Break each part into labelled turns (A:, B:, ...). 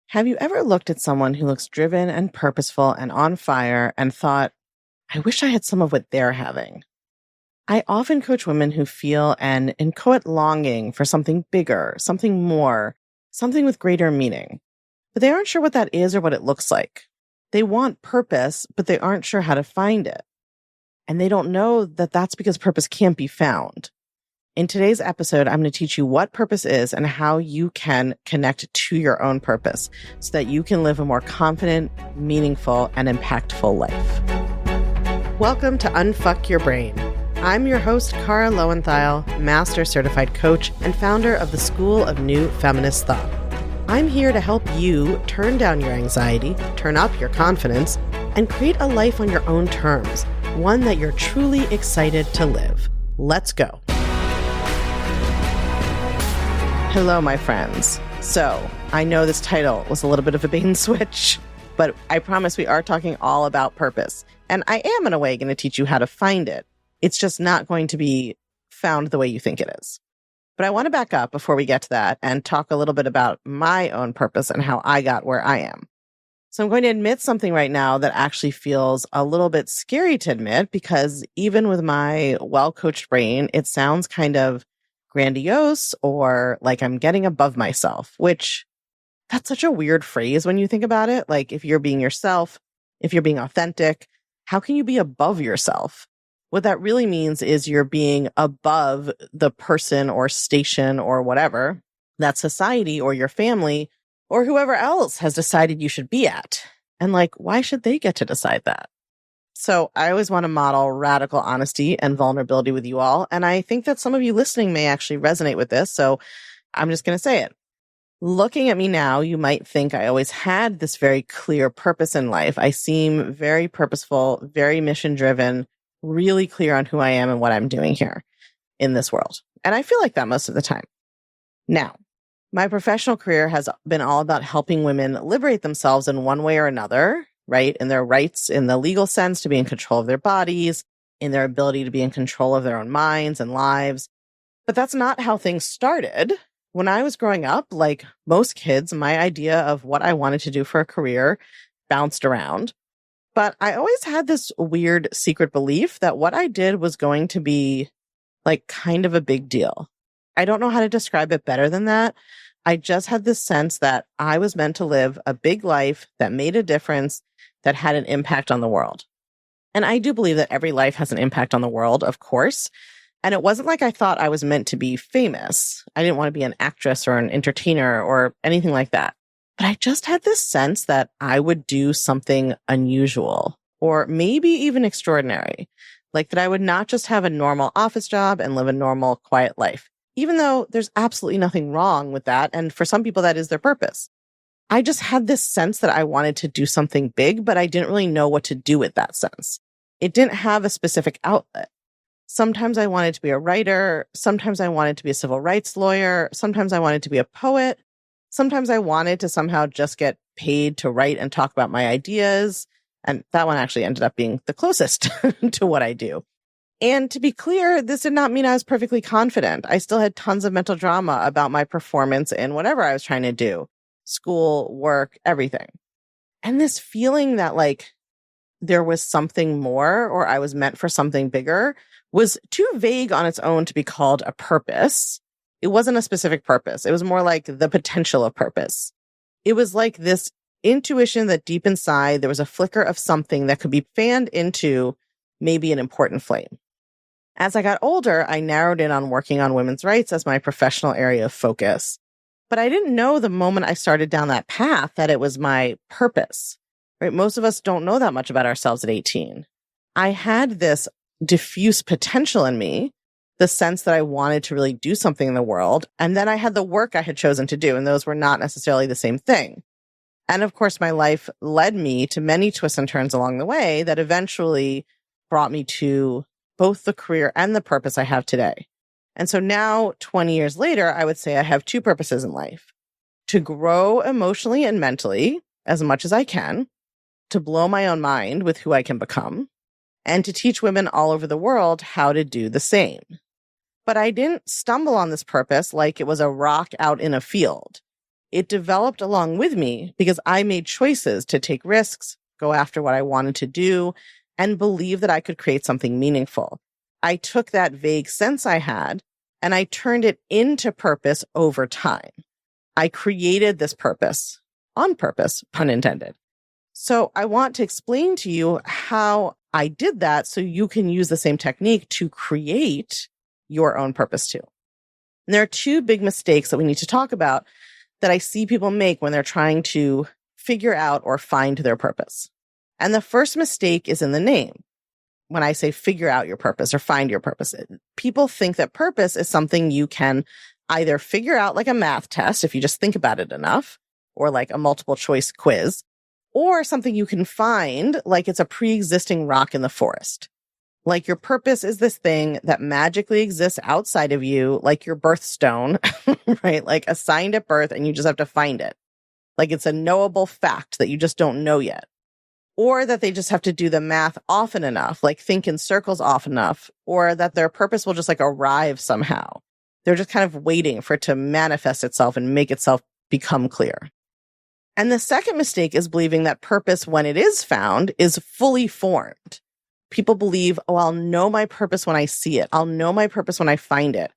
A: Have you ever looked at someone who looks driven and purposeful and on fire and thought, I wish I had some of what they're having? I often coach women who feel an inchoate longing for something bigger, something more, something with greater meaning. But they aren't sure what that is or what it looks like. They want purpose, but they aren't sure how to find it. And they don't know that that's because purpose can't be found. In today's episode, I'm going to teach you what purpose is and how you can connect to your own purpose so that you can live a more confident, meaningful, and impactful life. Welcome to Unfuck Your Brain. I'm your host, Cara Loewentheil, Master Certified Coach and founder of the School of New Feminist Thought. I'm here to help you turn down your anxiety, turn up your confidence, and create a life on your own terms, one that you're truly excited to live. Let's go. Hello, my friends. So, I know this title was a little bit of a bait and switch, but I promise we are talking all about purpose. And I am, in a way, going to teach you how to find it. It's just not going to be found the way you think it is. But I want to back up before we get to that and talk a little bit about my own purpose and how I got where I am. So I'm going to admit something right now that actually feels a little bit scary to admit, because even with my well-coached brain, it sounds kind of grandiose or like I'm getting above myself, which that's such a weird phrase when you think about it. Like, if you're being yourself, if you're being authentic, how can you be above yourself? What that really means is you're being above the person or station or whatever that society or your family or whoever else has decided you should be at. And like, why should they get to decide that? So I always want to model radical honesty and vulnerability with you all. And I think that some of you listening may actually resonate with this. So I'm just going to say it. Looking at me now, you might think I always had this very clear purpose in life. I seem very purposeful, very mission driven, really clear on who I am and what I'm doing here in this world. And I feel like that most of the time. Now, my professional career has been all about helping women liberate themselves in one way or another, right? In their rights, in the legal sense, to be in control of their bodies, in their ability to be in control of their own minds and lives. But that's not how things started. When I was growing up, like most kids, my idea of what I wanted to do for a career bounced around. But I always had this weird secret belief that what I did was going to be like kind of a big deal. I don't know how to describe it better than that. I just had this sense that I was meant to live a big life that made a difference, that had an impact on the world. And I do believe that every life has an impact on the world, of course. And it wasn't like I thought I was meant to be famous. I didn't want to be an actress or an entertainer or anything like that. But I just had this sense that I would do something unusual or maybe even extraordinary. Like that I would not just have a normal office job and live a normal, quiet life, even though there's absolutely nothing wrong with that. And for some people, that is their purpose. I just had this sense that I wanted to do something big, but I didn't really know what to do with that sense. It didn't have a specific outlet. Sometimes I wanted to be a writer. Sometimes I wanted to be a civil rights lawyer. Sometimes I wanted to be a poet. Sometimes I wanted to somehow just get paid to write and talk about my ideas. And that one actually ended up being the closest to what I do. And to be clear, this did not mean I was perfectly confident. I still had tons of mental drama about my performance in whatever I was trying to do. School, work, everything. And this feeling that like there was something more or I was meant for something bigger was too vague on its own to be called a purpose. It wasn't a specific purpose. It was more like the potential of purpose. It was like this intuition that deep inside there was a flicker of something that could be fanned into maybe an important flame. As I got older, I narrowed in on working on women's rights as my professional area of focus. But I didn't know the moment I started down that path that it was my purpose, right? Most of us don't know that much about ourselves at 18. I had this diffuse potential in me, the sense that I wanted to really do something in the world. And then I had the work I had chosen to do, and those were not necessarily the same thing. And of course, my life led me to many twists and turns along the way that eventually brought me to both the career and the purpose I have today. And so now, 20 years later, I would say I have two purposes in life: to grow emotionally and mentally as much as I can, to blow my own mind with who I can become, and to teach women all over the world how to do the same. But I didn't stumble on this purpose like it was a rock out in a field. it developed along with me because I made choices to take risks, go after what I wanted to do, and believe that I could create something meaningful. I took that vague sense I had and I turned it into purpose over time. I created this purpose on purpose, pun intended. So I want to explain to you how I did that so you can use the same technique to create your own purpose too. And there are two big mistakes that we need to talk about that I see people make when they're trying to figure out or find their purpose. And the first mistake is in the name. When I say figure out your purpose or find your purpose, people think that purpose is something you can either figure out like a math test, if you just think about it enough, or like a multiple choice quiz, or something you can find like it's a pre-existing rock in the forest. Like your purpose is this thing that magically exists outside of you, like your birthstone, right? Like assigned at birth and you just have to find it. Like it's a knowable fact that you just don't know yet. Or that they just have to do the math often enough, like think in circles often enough, or that their purpose will just like arrive somehow. They're just kind of waiting for it to manifest itself and make itself become clear. And the second mistake is believing that purpose, when it is found, is fully formed. People believe, oh, I'll know my purpose when I see it. I'll know my purpose when I find it.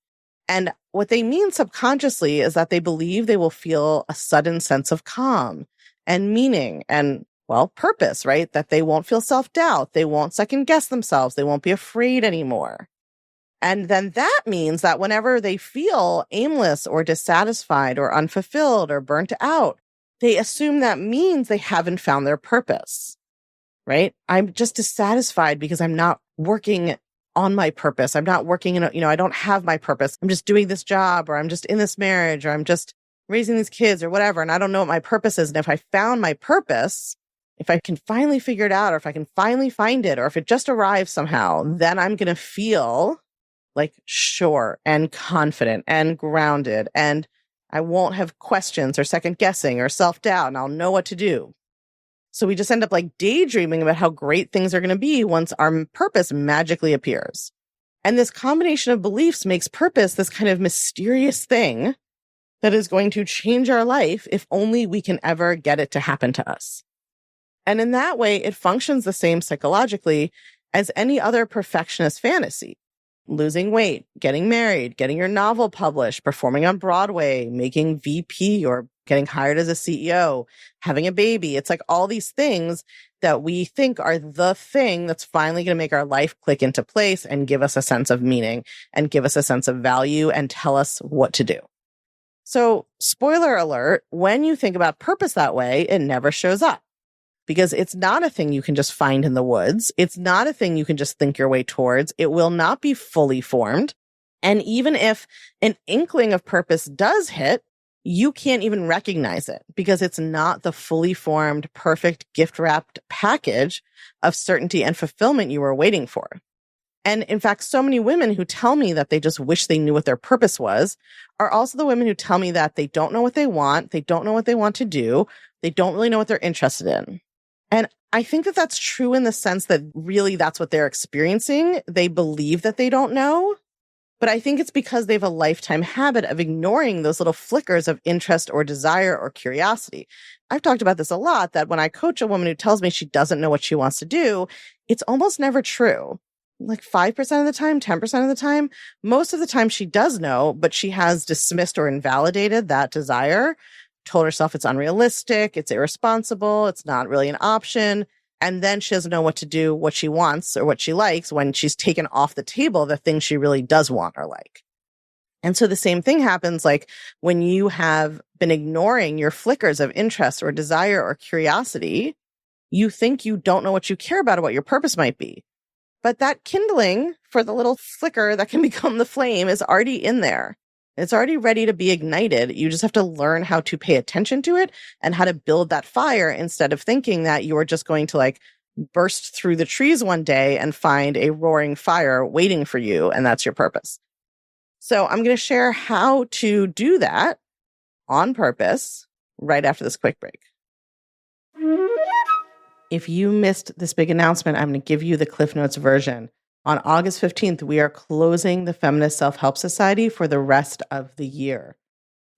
A: And what they mean subconsciously is that they believe they will feel a sudden sense of calm and meaning and, well, purpose, right? That they won't feel self-doubt. They won't second guess themselves. They won't be afraid anymore. And then that means that whenever they feel aimless or dissatisfied or unfulfilled or burnt out, they assume that means they haven't found their purpose, right? I'm just dissatisfied because I'm not working on my purpose. I'm not working in I don't have my purpose. I'm just doing this job, or I'm just in this marriage, or I'm just raising these kids or whatever. And I don't know what my purpose is. And if I found my purpose, if I can finally figure it out, or if I can finally find it, or if it just arrives somehow, then I'm going to feel like sure and confident and grounded, and I won't have questions or second guessing or self-doubt, and I'll know what to do. So we just end up like daydreaming about how great things are going to be once our purpose magically appears. And this combination of beliefs makes purpose this kind of mysterious thing that is going to change our life if only we can ever get it to happen to us. And in that way, it functions the same psychologically as any other perfectionist fantasy. Losing weight, getting married, getting your novel published, performing on Broadway, making VP or getting hired as a CEO, having a baby. It's like all these things that we think are the thing that's finally going to make our life click into place and give us a sense of meaning and give us a sense of value and tell us what to do. So, spoiler alert, when you think about purpose that way, it never shows up. Because it's not a thing you can just find in the woods. It's not a thing you can just think your way towards. It will not be fully formed. And even if an inkling of purpose does hit, you can't even recognize it because it's not the fully formed, perfect, gift-wrapped package of certainty and fulfillment you were waiting for. And in fact, so many women who tell me that they just wish they knew what their purpose was are also the women who tell me that they don't know what they want. They don't know what they want to do. They don't really know what they're interested in. And I think that that's true in the sense that really that's what they're experiencing. They believe that they don't know, but I think it's because they have a lifetime habit of ignoring those little flickers of interest or desire or curiosity. I've talked about this a lot, that when I coach a woman who tells me she doesn't know what she wants to do, it's almost never true. Like 5% of the time, 10% of the time, most of the time she does know, but she has dismissed or invalidated that desire, told herself it's unrealistic, it's irresponsible, it's not really an option. And then she doesn't know what to do, what she wants or what she likes when she's taken off the table the things she really does want or like. And so the same thing happens like when you have been ignoring your flickers of interest or desire or curiosity, you think you don't know what you care about or what your purpose might be. But that kindling for the little flicker that can become the flame is already in there. It's already ready to be ignited. You just have to learn how to pay attention to it and how to build that fire instead of thinking that you're just going to like burst through the trees one day and find a roaring fire waiting for you. And that's your purpose. So I'm going to share how to do that on purpose right after this quick break. If you missed this big announcement, I'm going to give you the Cliff Notes version. On August 15th, we are closing the Feminist Self-Help Society for the rest of the year.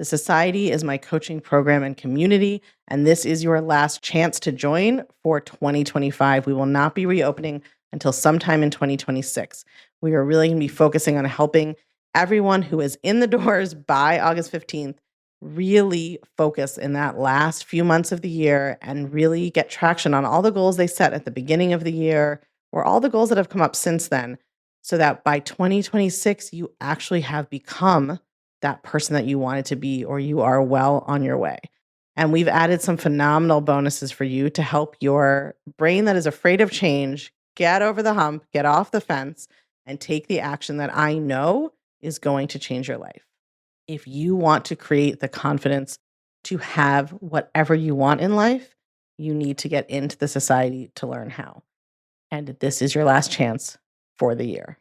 A: The Society is my coaching program and community, and this is your last chance to join for 2025. We will not be reopening until sometime in 2026. We are really going to be focusing on helping everyone who is in the doors by August 15th really focus in that last few months of the year and really get traction on all the goals they set at the beginning of the year or all the goals that have come up since then, so that by 2026, you actually have become that person that you wanted to be, or you are well on your way. And we've added some phenomenal bonuses for you to help your brain that is afraid of change get over the hump, get off the fence, and take the action that I know is going to change your life. If you want to create the confidence to have whatever you want in life, you need to get into the Society to learn how. And this is your last chance for the year.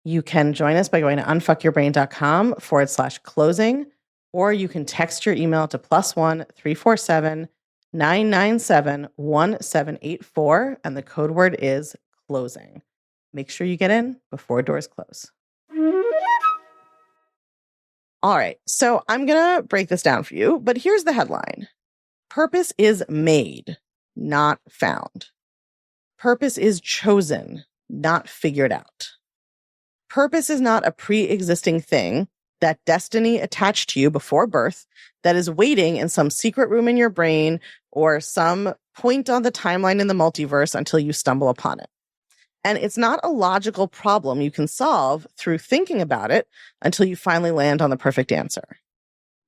A: You can join us by going to unfuckyourbrain.com/closing, or you can text your email to +1 347 997 1784, and the code word is closing. Make sure you get in before doors close. All right, so I'm going to break this down for you, but here's the headline. Purpose is made, not found. Purpose is chosen, not figured out. Purpose is not a pre-existing thing, that destiny attached to you before birth that is waiting in some secret room in your brain or some point on the timeline in the multiverse until you stumble upon it. And it's not a logical problem you can solve through thinking about it until you finally land on the perfect answer.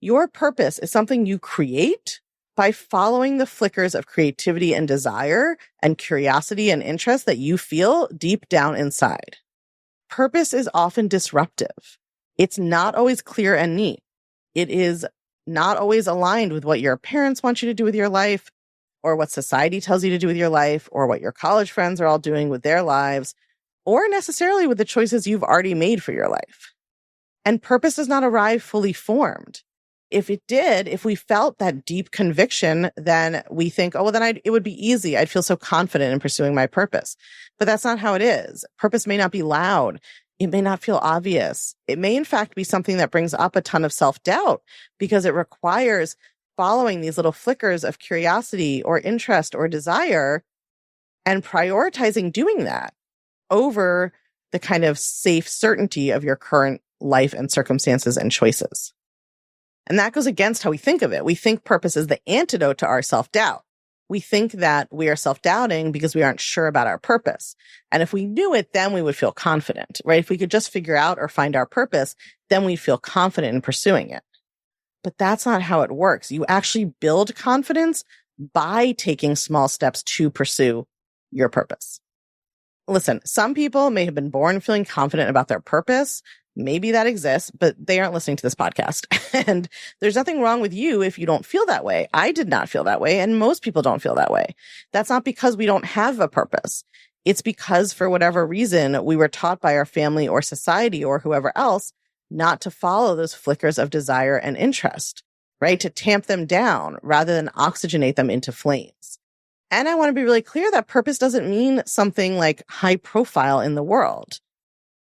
A: Your purpose is something you create by following the flickers of creativity and desire and curiosity and interest that you feel deep down inside. Purpose is often disruptive. It's not always clear and neat. It is not always aligned with what your parents want you to do with your life, or what society tells you to do with your life, or what your college friends are all doing with their lives, or necessarily with the choices you've already made for your life. And purpose does not arrive fully formed. If it did, if we felt that deep conviction, then we think, oh, well, then it would be easy. I'd feel so confident in pursuing my purpose. But that's not how it is. Purpose may not be loud. It may not feel obvious. It may, in fact, be something that brings up a ton of self-doubt because it requires following these little flickers of curiosity or interest or desire and prioritizing doing that over the kind of safe certainty of your current life and circumstances and choices. And that goes against how we think of it. We think purpose is the antidote to our self-doubt. We think that we are self-doubting because we aren't sure about our purpose. And if we knew it, then we would feel confident, right? If we could just figure out or find our purpose, then we'd feel confident in pursuing it. But that's not how it works. You actually build confidence by taking small steps to pursue your purpose. Listen, some people may have been born feeling confident about their purpose. Maybe that exists, but they aren't listening to this podcast. And there's nothing wrong with you if you don't feel that way. I did not feel that way, and most people don't feel that way. That's not because we don't have a purpose. It's because for whatever reason, we were taught by our family or society or whoever else not to follow those flickers of desire and interest, right? To tamp them down rather than oxygenate them into flames. And I want to be really clear that purpose doesn't mean something like high profile in the world.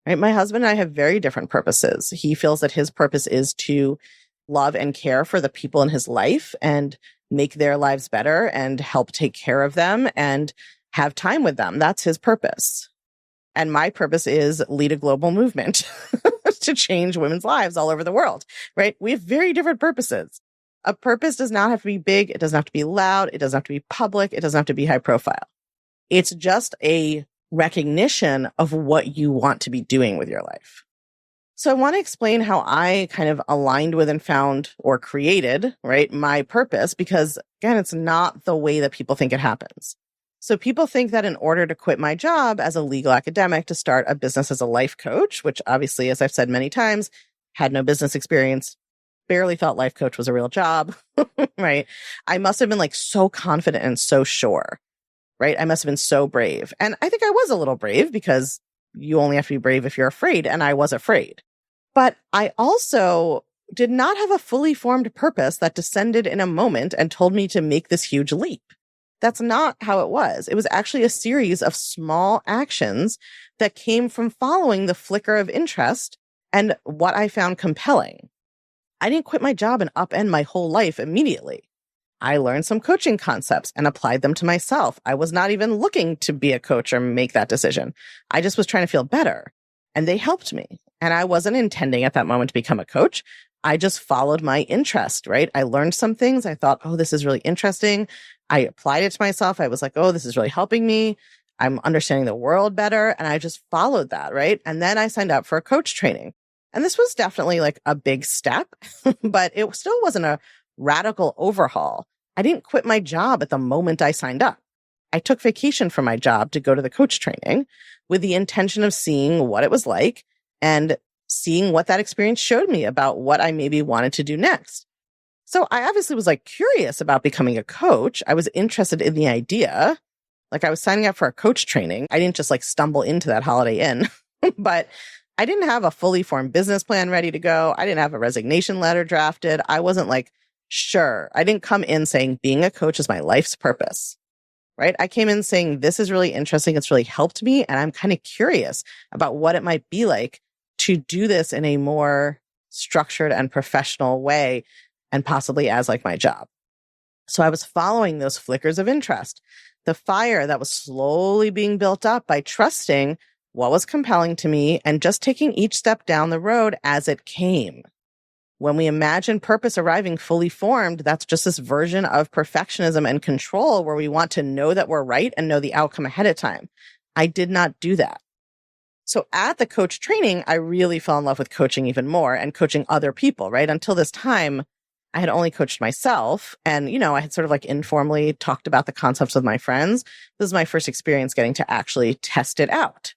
A: Right? My husband and I have very different purposes. He feels that his purpose is to love and care for the people in his life and make their lives better and help take care of them and have time with them. That's his purpose. And my purpose is lead a global movement to change women's lives all over the world, right? We have very different purposes. A purpose does not have to be big. It doesn't have to be loud. It doesn't have to be public. It doesn't have to be high profile. It's just a recognition of what you want to be doing with your life. So I want to explain how I kind of aligned with and found or created, right, my purpose, because again, it's not the way that people think it happens. So people think that in order to quit my job as a legal academic to start a business as a life coach, which obviously, as I've said many times, had no business experience, barely thought life coach was a real job, right? I must have been like so confident and so sure, right? I must have been so brave. And I think I was a little brave because you only have to be brave if you're afraid. And I was afraid. But I also did not have a fully formed purpose that descended in a moment and told me to make this huge leap. That's not how it was. It was actually a series of small actions that came from following the flicker of interest and what I found compelling. I didn't quit my job and upend my whole life immediately. I learned some coaching concepts and applied them to myself. I was not even looking to be a coach or make that decision. I just was trying to feel better, and they helped me. And I wasn't intending at that moment to become a coach. I just followed my interest, right? I learned some things. I thought, oh, this is really interesting. I applied it to myself. I was like, oh, this is really helping me. I'm understanding the world better. And I just followed that, right? And then I signed up for a coach training. And this was definitely like a big step, but it still wasn't a radical overhaul. I didn't quit my job at the moment I signed up. I took vacation from my job to go to the coach training with the intention of seeing what it was like and seeing what that experience showed me about what I maybe wanted to do next. So I obviously was like curious about becoming a coach. I was interested in the idea. Like I was signing up for a coach training. I didn't just like stumble into that Holiday Inn, but I didn't have a fully formed business plan ready to go. I didn't have a resignation letter drafted. I wasn't like, sure. I didn't come in saying being a coach is my life's purpose, right? I came in saying this is really interesting. It's really helped me. And I'm kind of curious about what it might be like to do this in a more structured and professional way and possibly as like my job. So I was following those flickers of interest, the fire that was slowly being built up by trusting what was compelling to me and just taking each step down the road as it came. When we imagine purpose arriving fully formed, that's just this version of perfectionism and control where we want to know that we're right and know the outcome ahead of time. I did not do that. So at the coach training, I really fell in love with coaching even more and coaching other people, right? Until this time, I had only coached myself and, I had sort of like informally talked about the concepts with my friends. This is my first experience getting to actually test it out.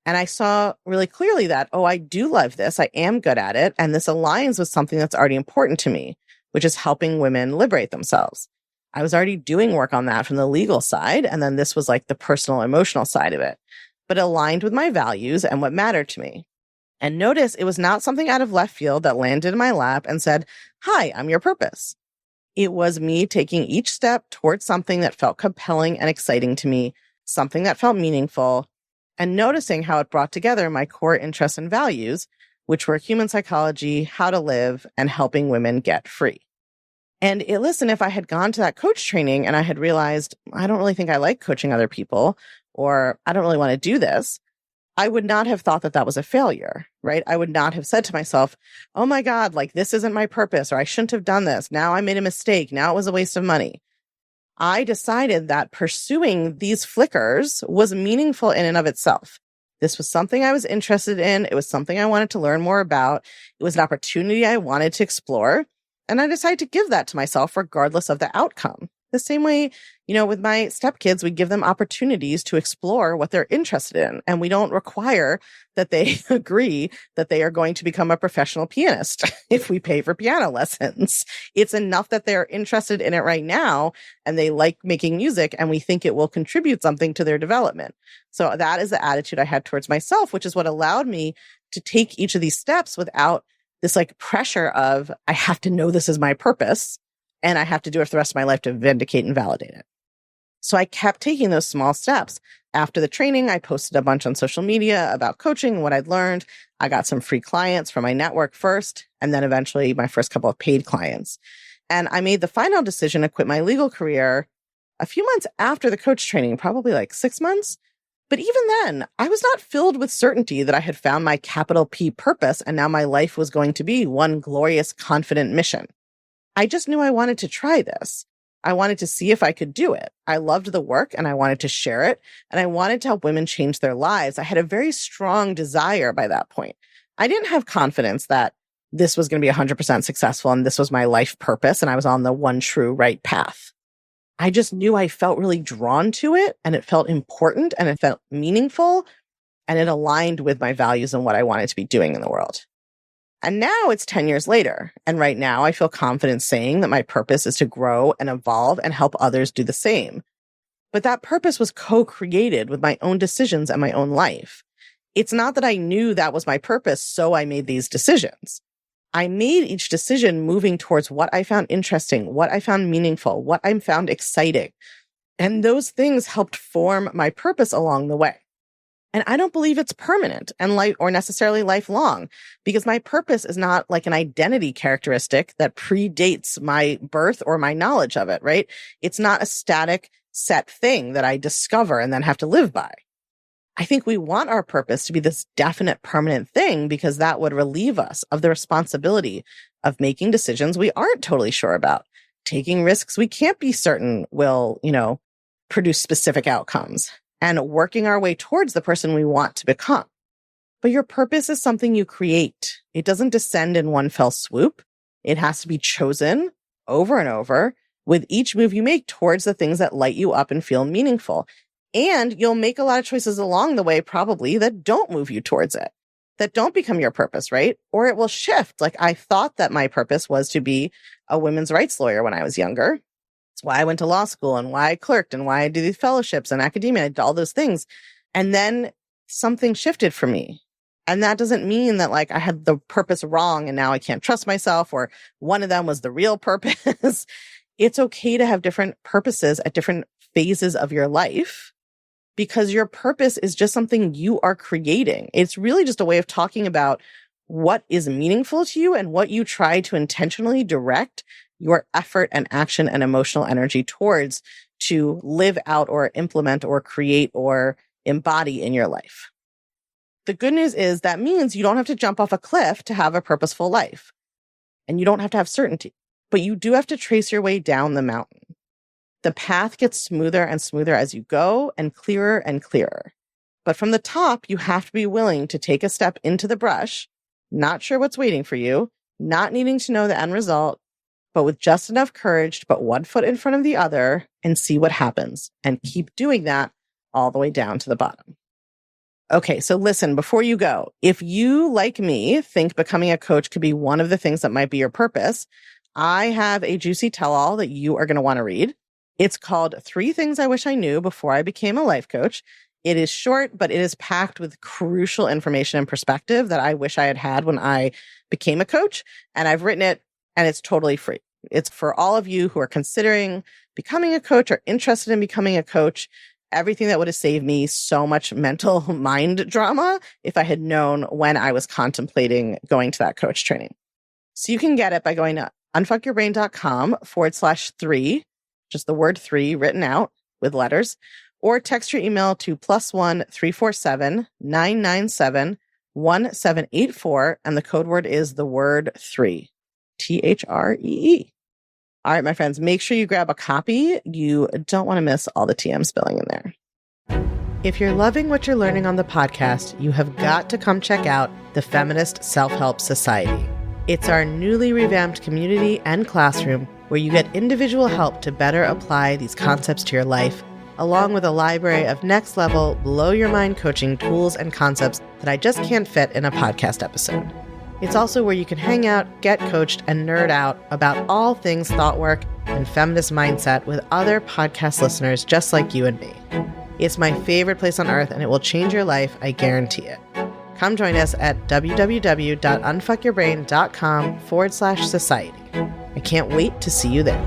A: And I saw really clearly that, oh, I do love this. I am good at it. And this aligns with something that's already important to me, which is helping women liberate themselves. I was already doing work on that from the legal side. And then this was like the personal, emotional side of it, but aligned with my values and what mattered to me. And notice it was not something out of left field that landed in my lap and said, hi, I'm your purpose. It was me taking each step towards something that felt compelling and exciting to me, something that felt meaningful, and noticing how it brought together my core interests and values, which were human psychology, how to live, and helping women get free. And listen, if I had gone to that coach training and I had realized, I don't really think I like coaching other people, or I don't really want to do this, I would not have thought that that was a failure, right? I would not have said to myself, oh my God, like this isn't my purpose, or I shouldn't have done this. Now I made a mistake. Now it was a waste of money. I decided that pursuing these flickers was meaningful in and of itself. This was something I was interested in. It was something I wanted to learn more about. It was an opportunity I wanted to explore. And I decided to give that to myself regardless of the outcome. The same way, with my stepkids, we give them opportunities to explore what they're interested in. And we don't require that they agree that they are going to become a professional pianist if we pay for piano lessons. It's enough that they're interested in it right now and they like making music and we think it will contribute something to their development. So that is the attitude I had towards myself, which is what allowed me to take each of these steps without this like pressure of, I have to know this is my purpose. And I have to do it for the rest of my life to vindicate and validate it. So I kept taking those small steps. After the training, I posted a bunch on social media about coaching, what I'd learned. I got some free clients from my network first, and then eventually my first couple of paid clients. And I made the final decision to quit my legal career a few months after the coach training, probably like 6 months. But even then, I was not filled with certainty that I had found my capital P purpose, and now my life was going to be one glorious, confident mission. I just knew I wanted to try this. I wanted to see if I could do it. I loved the work and I wanted to share it. And I wanted to help women change their lives. I had a very strong desire by that point. I didn't have confidence that this was going to be 100% successful and this was my life purpose and I was on the one true right path. I just knew I felt really drawn to it and it felt important and it felt meaningful and it aligned with my values and what I wanted to be doing in the world. And now it's 10 years later. And right now I feel confident saying that my purpose is to grow and evolve and help others do the same. But that purpose was co-created with my own decisions and my own life. It's not that I knew that was my purpose, so I made these decisions. I made each decision moving towards what I found interesting, what I found meaningful, what I found exciting. And those things helped form my purpose along the way. And I don't believe it's permanent and or necessarily lifelong, because my purpose is not like an identity characteristic that predates my birth or my knowledge of it, right? It's not a static set thing that I discover and then have to live by. I think we want our purpose to be this definite permanent thing, because that would relieve us of the responsibility of making decisions we aren't totally sure about, taking risks we can't be certain will, produce specific outcomes, and working our way towards the person we want to become. But your purpose is something you create. It doesn't descend in one fell swoop. It has to be chosen over and over with each move you make towards the things that light you up and feel meaningful. And you'll make a lot of choices along the way, probably, that don't move you towards it, that don't become your purpose, right? Or it will shift. Like, I thought that my purpose was to be a women's rights lawyer when I was younger. It's why I went to law school and why I clerked and why I do these fellowships and academia. I did all those things. And then something shifted for me. And that doesn't mean that I had the purpose wrong and now I can't trust myself, or one of them was the real purpose. It's okay to have different purposes at different phases of your life, because your purpose is just something you are creating. It's really just a way of talking about what is meaningful to you and what you try to intentionally direct your effort and action and emotional energy towards to live out or implement or create or embody in your life. The good news is that means you don't have to jump off a cliff to have a purposeful life, and you don't have to have certainty, but you do have to trace your way down the mountain. The path gets smoother and smoother as you go, and clearer. But from the top, you have to be willing to take a step into the brush, not sure what's waiting for you, not needing to know the end result, but with just enough courage to put one foot in front of the other and see what happens, and keep doing that all the way down to the bottom. Okay, so listen, before you go, if you, like me, think becoming a coach could be one of the things that might be your purpose, I have a juicy tell-all that you are going to want to read. It's called 3 Things I Wish I Knew Before I Became a Life Coach. It is short, but it is packed with crucial information and perspective that I wish I had had when I became a coach. And I've written it, and it's totally free. It's for all of you who are considering becoming a coach or interested in becoming a coach. Everything that would have saved me so much mental mind drama if I had known when I was contemplating going to that coach training. So you can get it by going to unfuckyourbrain.com/3, just the word 3 written out with letters, or text your email to +1 347 997 1784, and the code word is the word 3, THREE. All right, my friends, make sure you grab a copy. You don't want to miss all the TM spilling in there. If you're loving what you're learning on the podcast, you have got to come check out the Feminist Self-Help Society. It's our newly revamped community and classroom where you get individual help to better apply these concepts to your life, along with a library of next-level, blow-your-mind coaching tools and concepts that I just can't fit in a podcast episode. It's also where you can hang out, get coached, and nerd out about all things thought work and feminist mindset with other podcast listeners just like you and me. It's my favorite place on earth, and it will change your life, I guarantee it. Come join us at www.unfuckyourbrain.com/society. I can't wait to see you there.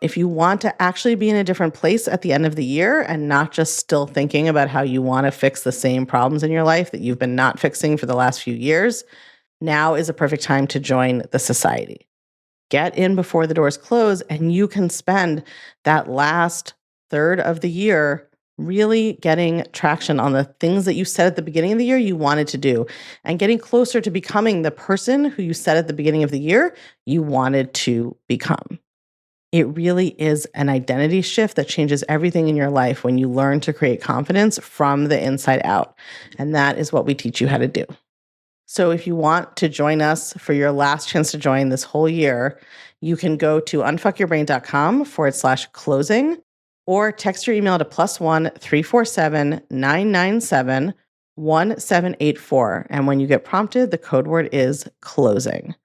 A: If you want to actually be in a different place at the end of the year and not just still thinking about how you want to fix the same problems in your life that you've been not fixing for the last few years, now is a perfect time to join the society. Get in before the doors close, and you can spend that last third of the year really getting traction on the things that you said at the beginning of the year you wanted to do, and getting closer to becoming the person who you said at the beginning of the year you wanted to become. It really is an identity shift that changes everything in your life when you learn to create confidence from the inside out. And that is what we teach you how to do. So if you want to join us for your last chance to join this whole year, you can go to unfuckyourbrain.com/closing, or text your email to +1 347 997 1784. And when you get prompted, the code word is closing.